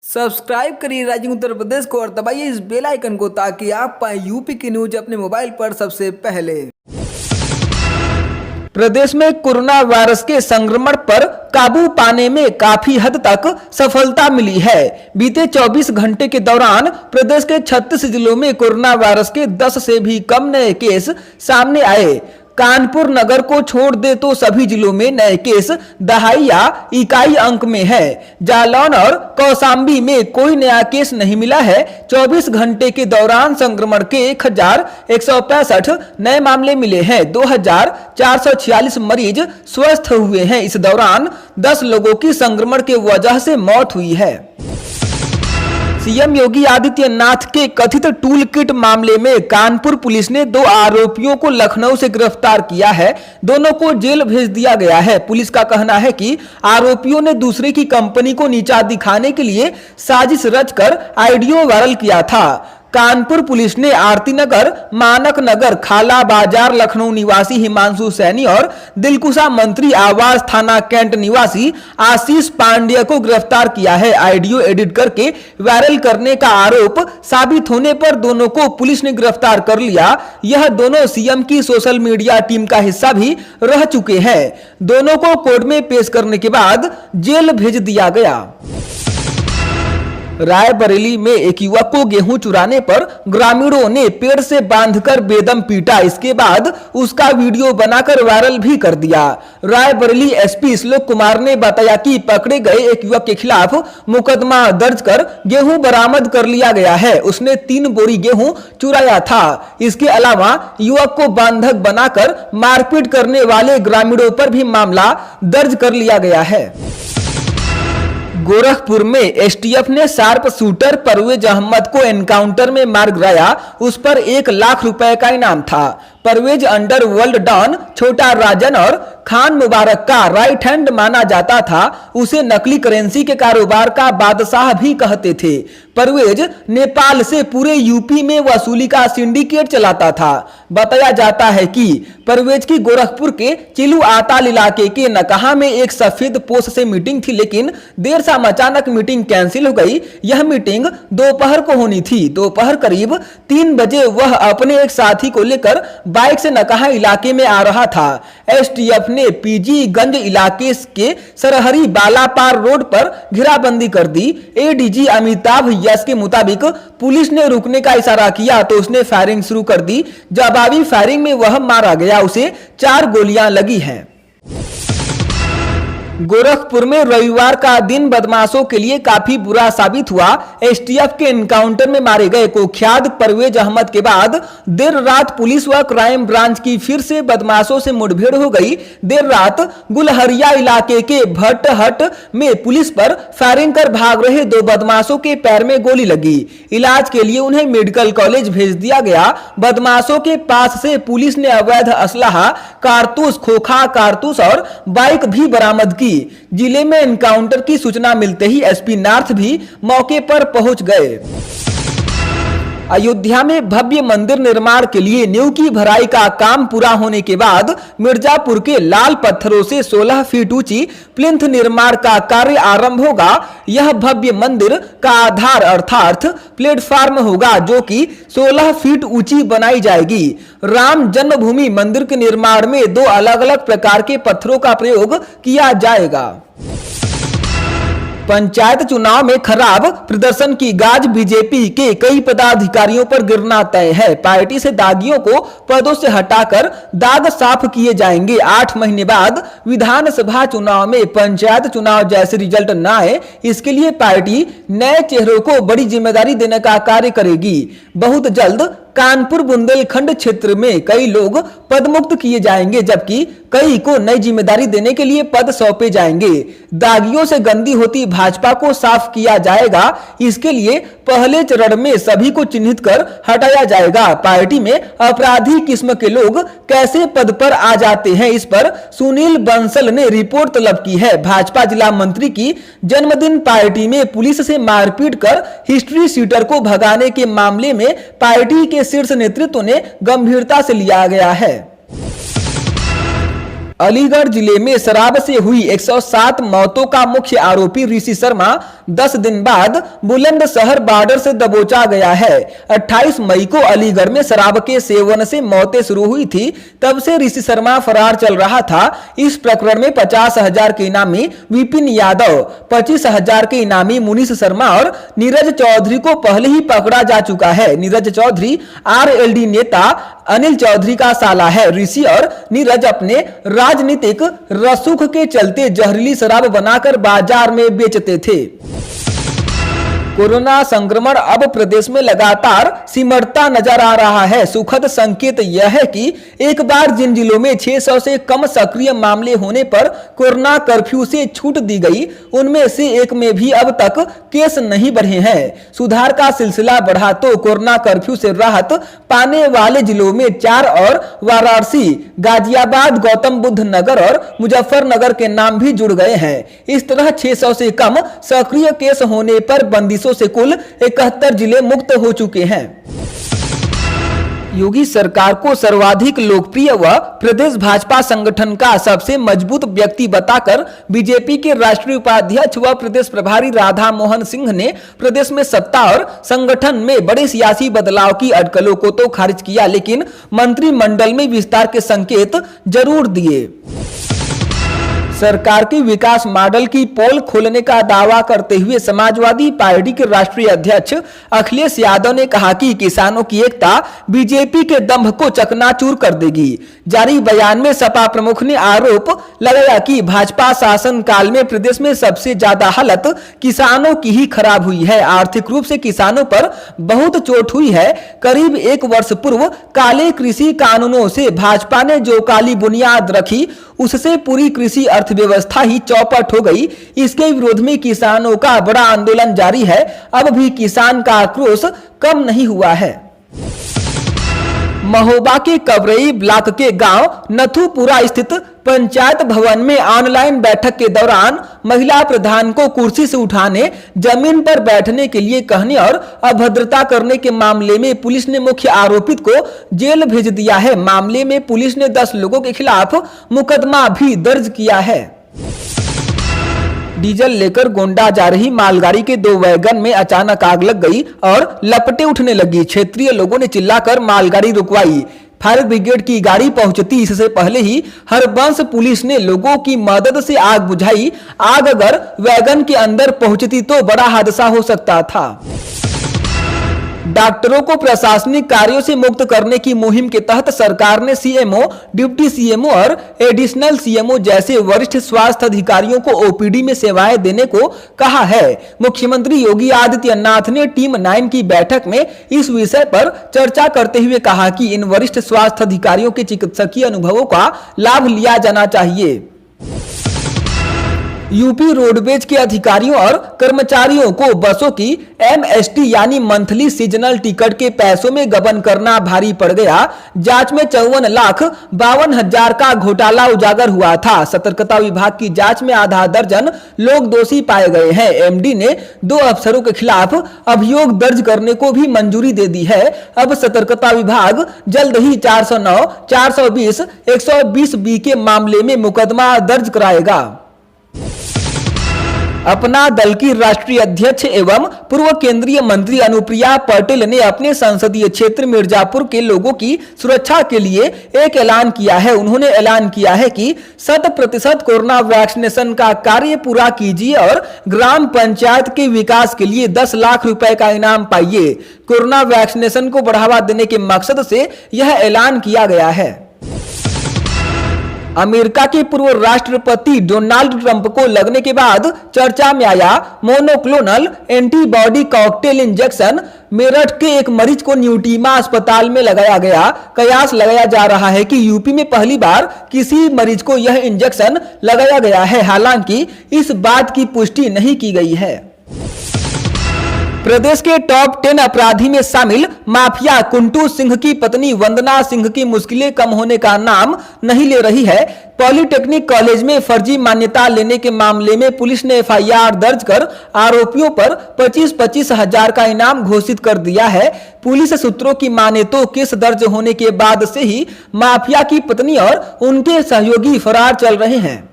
Subscribe करिए rising Uttar Pradesh को और दबाइए इस बेल आइकन को ताकि आप पाए यूपी की न्यूज अपने मोबाइल पर सबसे पहले। प्रदेश में कोरोना वायरस के संक्रमण पर काबू पाने में काफी हद तक सफलता मिली है। बीते 24 घंटे के दौरान प्रदेश के 36 जिलों में कोरोना वायरस के 10 से भी कम नए केस सामने आए। कानपुर नगर को छोड़ दे तो सभी जिलों में नए केस दहाई या इकाई अंक में है। जालौन और कौशाम्बी में कोई नया केस नहीं मिला है। 24 घंटे के दौरान संक्रमण के 1165 नए मामले मिले हैं। 2446 मरीज स्वस्थ हुए हैं। इस दौरान 10 लोगों की संक्रमण के वजह से मौत हुई है। सीएम योगी आदित्यनाथ के कथित टूल किट मामले में कानपुर पुलिस ने 2 आरोपियों को लखनऊ से गिरफ्तार किया है। दोनों को जेल भेज दिया गया है। पुलिस का कहना है कि आरोपियों ने दूसरे की कंपनी को नीचा दिखाने के लिए साजिश रचकर ऑडियो वायरल किया था। कानपुर पुलिस ने आरती नगर, मानक नगर, खाला बाजार लखनऊ निवासी हिमांशु सैनी और दिलकुशा मंत्री आवास थाना कैंट निवासी आशीष पांड्य को गिरफ्तार किया है। ऑडियो एडिट करके वायरल करने का आरोप साबित होने पर दोनों को पुलिस ने गिरफ्तार कर लिया। यह दोनों सीएम की सोशल मीडिया टीम का हिस्सा भी रह चुके हैं। दोनों को कोर्ट में पेश करने के बाद जेल भेज दिया गया। रायबरेली में एक युवक को गेहूं चुराने पर ग्रामीणों ने पेड़ से बांधकर बेदम पीटा। इसके बाद उसका वीडियो बनाकर वायरल भी कर दिया। रायबरेली एसपी श्लोक कुमार ने बताया कि पकड़े गए एक युवक के खिलाफ मुकदमा दर्ज कर गेहूं बरामद कर लिया गया है। उसने 3 बोरी गेहूं चुराया था। इसके अलावा युवक को बंधक बनाकर मारपीट करने वाले ग्रामीणों पर भी मामला दर्ज कर लिया गया है। गोरखपुर में एसटीएफ ने शार्प शूटर परवेज अहमद को एनकाउंटर में मार गिराया। उस पर 1 लाख रुपए का इनाम था। परवेज अंडरवर्ल्ड डॉन छोटा राजन और खान मुबारक का राइट हैंड माना जाता था। उसे नकली करेंसी के कारोबार का बादशाह भी कहते थे। परवेज नेपाल से पूरे यूपी में वसूली का सिंडिकेट चलाता था। बताया जाता है कि परवेज की गोरखपुर के चिलू आताल इलाके के नकहा में एक सफेद पोश से मीटिंग थी, लेकिन देर शाम अचानक मीटिंग कैंसिल हो गई। यह मीटिंग दोपहर को होनी थी। दोपहर करीब 3 बजे वह अपने एक साथी को लेकर बाइक से नकहा इलाके में आ रहा था। एसटीएफ ने पीजी गंज इलाके के सरहरी बालापार रोड पर घेराबंदी कर दी। एडीजी अमिताभ यस के मुताबिक पुलिस ने रुकने का इशारा किया तो उसने फायरिंग शुरू कर दी। जवाबी फायरिंग में वह मारा गया। उसे 4 गोलियां लगी हैं। गोरखपुर में रविवार का दिन बदमाशों के लिए काफी बुरा साबित हुआ। एसटीएफ के एनकाउंटर में मारे गए कुख्यात परवेज अहमद के बाद देर रात पुलिस व क्राइम ब्रांच की फिर से बदमाशों से मुठभेड़ हो गई। देर रात गुलहरिया इलाके के भट्टहट में पुलिस पर फायरिंग कर भाग रहे 2 बदमाशों के पैर में गोली लगी। इलाज के लिए उन्हें मेडिकल कॉलेज भेज दिया गया। बदमाशों के पास से पुलिस ने अवैध असलाहा, कारतूस, खोखा कारतूस और बाइक भी बरामद की। जिले में एनकाउंटर की सूचना मिलते ही एसपी नॉर्थ भी मौके पर पहुंच गए। अयोध्या में भव्य मंदिर निर्माण के लिए नींव की भराई का काम पूरा होने के बाद मिर्जापुर के लाल पत्थरों से 16 फीट ऊंची प्लिंथ निर्माण का कार्य आरंभ होगा। यह भव्य मंदिर का आधार अर्थात प्लेटफार्म होगा, जो कि 16 फीट ऊंची बनाई जाएगी। राम जन्मभूमि मंदिर के निर्माण में 2 अलग अलग प्रकार के पत्थरों का प्रयोग किया जाएगा। पंचायत चुनाव में खराब प्रदर्शन की गाज बीजेपी के कई पदाधिकारियों पर गिरना तय है। पार्टी से दागियों को पदों से हटाकर दाग साफ किए जाएंगे। 8 महीने बाद विधानसभा चुनाव में पंचायत चुनाव जैसे रिजल्ट न आए, इसके लिए पार्टी नए चेहरों को बड़ी जिम्मेदारी देने का कार्य करेगी। बहुत जल्द कानपुर बुंदेलखंड क्षेत्र में कई लोग पदमुक्त किए जाएंगे, जबकि कई को नई जिम्मेदारी देने के लिए पद सौंपे जाएंगे। दागियों से गंदी होती भाजपा को साफ किया जाएगा। इसके लिए पहले चरण में सभी को चिन्हित कर हटाया जाएगा। पार्टी में अपराधी किस्म के लोग कैसे पद पर आ जाते हैं, इस पर सुनील बंसल ने रिपोर्ट तलब की है। भाजपा जिला मंत्री की जन्मदिन पार्टी में पुलिस से मारपीट कर हिस्ट्री सीटर को भगाने के मामले में पार्टी के शीर्ष नेतृत्व ने गंभीरता से लिया गया है। अलीगढ़ जिले में शराब से हुई 107 मौतों का मुख्य आरोपी ऋषि शर्मा 10 दिन बाद बुलंदशहर बॉर्डर से दबोचा गया है। 28 मई को अलीगढ़ में शराब के सेवन से मौतें शुरू हुई थी, तब से ऋषि शर्मा फरार चल रहा था। इस प्रकरण में 50,000 के इनामी विपिन यादव, 25,000 के इनामी मुनीष शर्मा और नीरज चौधरी को पहले ही पकड़ा जा चुका है। नीरज चौधरी आरएलडी नेता अनिल चौधरी का साला है। ऋषि और नीरज अपने राजनीतिक रसूख के चलते जहरीली शराब बनाकर बाजार में बेचते थे। कोरोना संक्रमण अब प्रदेश में लगातार सिमटता नजर आ रहा है। सुखद संकेत यह है कि एक बार जिन जिलों में 600 से कम सक्रिय मामले होने पर कोरोना कर्फ्यू से छूट दी गई, उनमें से एक में भी अब तक केस नहीं बढ़े हैं। सुधार का सिलसिला बढ़ा तो कोरोना कर्फ्यू से राहत पाने वाले जिलों में 4 और वाराणसी, गाजियाबाद, गौतम बुद्ध नगर और मुजफ्फरनगर के नाम भी जुड़ गए हैं। इस तरह 600 से कम सक्रिय केस होने पर बंदिशों से कुल 71 जिले मुक्त हो चुके हैं। योगी सरकार को सर्वाधिक लोकप्रिय व प्रदेश भाजपा संगठन का सबसे मजबूत व्यक्ति बताकर बीजेपी के राष्ट्रीय उपाध्यक्ष व प्रदेश प्रभारी राधा मोहन सिंह ने प्रदेश में सत्ता और संगठन में बड़े सियासी बदलाव की अटकलों को तो खारिज किया, लेकिन मंत्रिमंडल में विस्तार के संकेत जरूर दिए। सरकार के विकास मॉडल की पोल खोलने का दावा करते हुए समाजवादी पार्टी के राष्ट्रीय अध्यक्ष अखिलेश यादव ने कहा कि किसानों की एकता बीजेपी के दंभ को चकनाचूर कर देगी। जारी बयान में सपा प्रमुख ने आरोप लगाया कि भाजपा शासन काल में प्रदेश में सबसे ज्यादा हालत किसानों की ही खराब हुई है। आर्थिक रूप से किसानों पर बहुत चोट हुई है। करीब 1 वर्ष पूर्व काले कृषि कानूनों से भाजपा ने जो काली बुनियाद रखी, उससे पूरी कृषि अर्थव्यवस्था ही चौपट हो गई। इसके विरोध में किसानों का बड़ा आंदोलन जारी है। अब भी किसान का आक्रोश कम नहीं हुआ है। महोबा के कवरई ब्लॉक के गांव नथुपुरा स्थित पंचायत भवन में ऑनलाइन बैठक के दौरान महिला प्रधान को कुर्सी से उठाने, जमीन पर बैठने के लिए कहने और अभद्रता करने के मामले में पुलिस ने मुख्य आरोपित को जेल भेज दिया है। मामले में पुलिस ने 10 लोगों के खिलाफ मुकदमा भी दर्ज किया है। डीजल लेकर गोंडा जा रही मालगाड़ी के 2 वैगन में अचानक आग लग गई और लपटें उठने लगी। क्षेत्रीय लोगों ने चिल्लाकर मालगाड़ी रुकवाई। फायर ब्रिगेड की गाड़ी पहुंचती इससे पहले ही हरबंस पुलिस ने लोगों की मदद से आग बुझाई। आग अगर वैगन के अंदर पहुंचती तो बड़ा हादसा हो सकता था। डॉक्टरों को प्रशासनिक कार्यों से मुक्त करने की मुहिम के तहत सरकार ने सीएमओ, डिप्टी सीएमओ और एडिशनल सीएमओ जैसे वरिष्ठ स्वास्थ्य अधिकारियों को ओपीडी में सेवाएं देने को कहा है। मुख्यमंत्री योगी आदित्यनाथ ने टीम 9 की बैठक में इस विषय पर चर्चा करते हुए कहा कि इन वरिष्ठ स्वास्थ्य अधिकारियों के चिकित्सकीय अनुभवों का लाभ लिया जाना चाहिए। यूपी रोडवेज के अधिकारियों और कर्मचारियों को बसों की एमएसटी यानी मंथली सीजनल टिकट के पैसों में गबन करना भारी पड़ गया। जांच में 54,52,000 का घोटाला उजागर हुआ था। सतर्कता विभाग की जांच में आधा दर्जन लोग दोषी पाए गए हैं। एमडी ने 2 अफसरों के खिलाफ अभियोग दर्ज करने को भी मंजूरी दे दी है। अब सतर्कता विभाग जल्द ही 409, 420, 120 बी के मामले में मुकदमा दर्ज कराएगा। अपना दल की राष्ट्रीय अध्यक्ष एवं पूर्व केंद्रीय मंत्री अनुप्रिया पटेल ने अपने संसदीय क्षेत्र मिर्जापुर के लोगों की सुरक्षा के लिए एक ऐलान किया है। उन्होंने ऐलान किया है कि 100% कोरोना वैक्सीनेशन का कार्य पूरा कीजिए और ग्राम पंचायत के विकास के लिए 10 लाख रुपए का इनाम पाइए। कोरोना वैक्सीनेशन को बढ़ावा देने के मकसद से यह ऐलान किया गया है। अमेरिका के पूर्व राष्ट्रपति डोनाल्ड ट्रंप को लगने के बाद चर्चा में आया monoclonal antibody cocktail injection. Meerut के एक मरीज को न्यूटीमा अस्पताल में लगाया गया। कयास लगाया जा रहा है कि यूपी में पहली बार किसी मरीज को यह इंजेक्शन लगाया गया है। हालांकि इस बात की पुष्टि नहीं की गई है। प्रदेश के टॉप 10 अपराधी में शामिल माफिया कुंटू सिंह की पत्नी वंदना सिंह की मुश्किलें कम होने का नाम नहीं ले रही है। पॉलिटेक्निक कॉलेज में फर्जी मान्यता लेने के मामले में पुलिस ने एफआईआर दर्ज कर आरोपियों पर 25-25 हजार का इनाम घोषित कर दिया है। पुलिस सूत्रों की माने तो केस दर्ज होने के बाद से ही माफिया की पत्नी और उनके सहयोगी फरार चल रहे हैं।